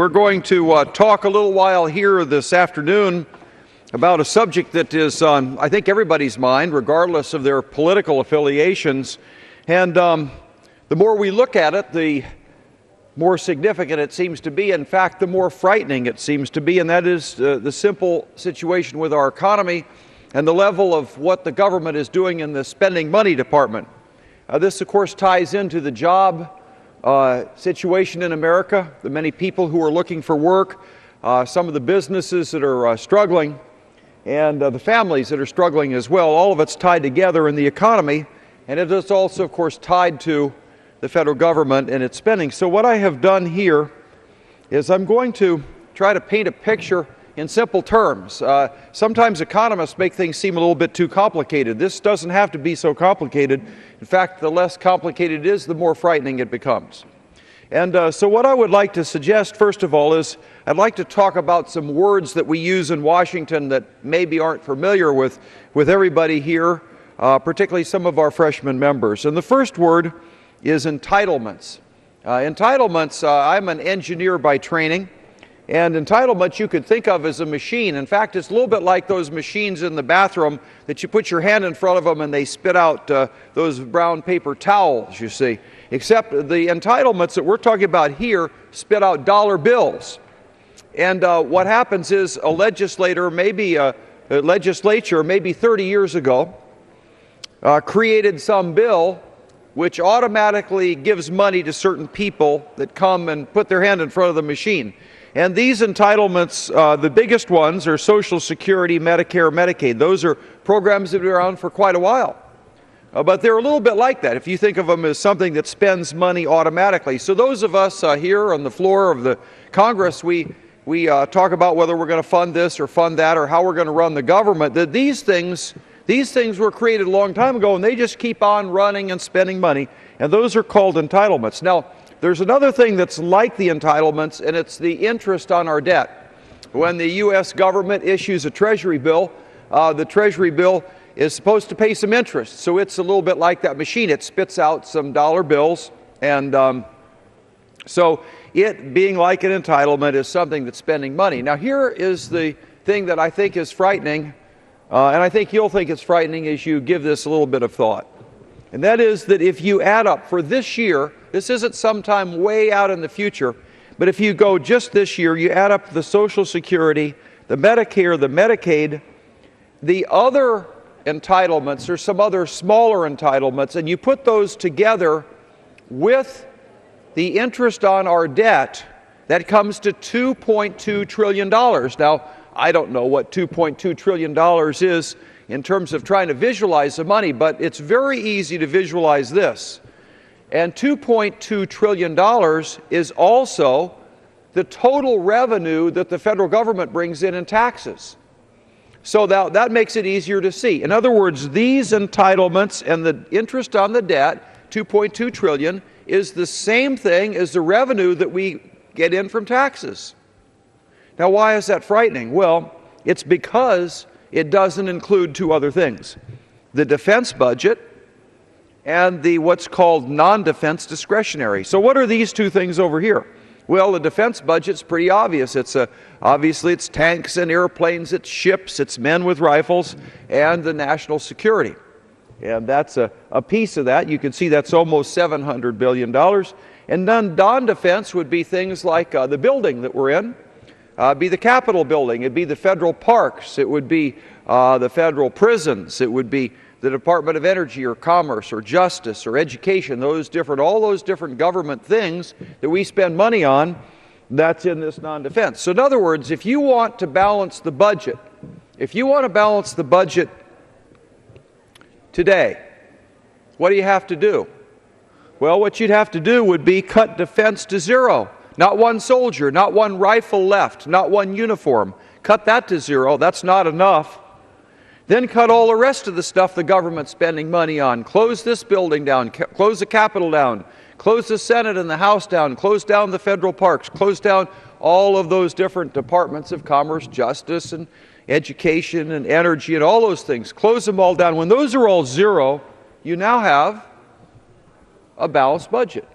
We're going to talk a little while here this afternoon about a subject that is on, I think, everybody's mind, regardless of their political affiliations. And the more we look at it, the more significant it seems to be. In fact, the more frightening it seems to be, and that is the simple situation with our economy and the level of what the government is doing in the spending money department. This, of course, ties into the job situation in America, the many people who are looking for work, some of the businesses that are struggling, and the families that are struggling as well. All of it's tied together in the economy, and it is also, of course, tied to the federal government and its spending. So what I have done here is I'm going to try to paint a picture in simple terms. Sometimes economists make things seem a little bit too complicated. This doesn't have to be so complicated. In fact, the less complicated it is, the more frightening it becomes. And so what I would like to suggest, first of all, is I'd like to talk about some words that we use in Washington that maybe aren't familiar with everybody here, particularly some of our freshman members. And the first word is entitlements. Entitlements, I'm an engineer by training. And entitlements you could think of as a machine. In fact, it's a little bit like those machines in the bathroom that you put your hand in front of them and they spit out those brown paper towels, you see. Except the entitlements that we're talking about here spit out dollar bills. And what happens is a legislature, maybe 30 years ago, created some bill which automatically gives money to certain people that come and put their hand in front of the machine. And these entitlements, the biggest ones are Social Security, Medicare, Medicaid. Those are programs that have been around for quite a while. But they're a little bit like that if you think of them as something that spends money automatically. So those of us here on the floor of the Congress, we talk about whether we're going to fund this or fund that or how we're going to run the government. That these things were created a long time ago, and they just keep on running and spending money. And those are called entitlements. Now, there's another thing that's like the entitlements, and it's the interest on our debt. When the U.S. government issues a Treasury bill, the Treasury bill is supposed to pay some interest. So it's a little bit like that machine. It spits out some dollar bills. And so it being like an entitlement is something that's spending money. Now, here is the thing that I think is frightening, and I think you'll think it's frightening as you give this a little bit of thought. And that is that if you add up for this year, this isn't sometime way out in the future, but if you go just this year, you add up the Social Security, the Medicare, the Medicaid, the other entitlements or some other smaller entitlements, and you put those together with the interest on our debt, that comes to $2.2 trillion. Now, I don't know what $2.2 trillion is in terms of trying to visualize the money, but it's very easy to visualize this. And $2.2 trillion is also the total revenue that the federal government brings in taxes. So that makes it easier to see. In other words, these entitlements and the interest on the debt, $2.2 trillion, is the same thing as the revenue that we get in from taxes. Now, why is that frightening? Well, it's because it doesn't include two other things: the defense budget and the what's called non-defense discretionary. So what are these two things over here? Well, the defense budget's pretty obvious. Obviously it's tanks and airplanes, it's ships, it's men with rifles, and the national security. And that's a piece of that. You can see that's almost $700 billion. And then non-defense would be things like the building that we're in. Be the Capitol building, it'd be the federal parks, it would be the federal prisons, it would be the Department of Energy or Commerce or Justice or Education, all those different government things that we spend money on, that's in this non-defense. So in other words, if you want to balance the budget, today, what do you have to do? Well, what you'd have to do would be cut defense to zero. Not one soldier, not one rifle left, not one uniform. Cut that to zero. That's not enough. Then cut all the rest of the stuff the government's spending money on. Close this building down, close the Capitol down, close the Senate and the House down, close down the federal parks, close down all of those different departments of commerce, justice, and education, and energy, and all those things. Close them all down. When those are all zero, you now have a balanced budget.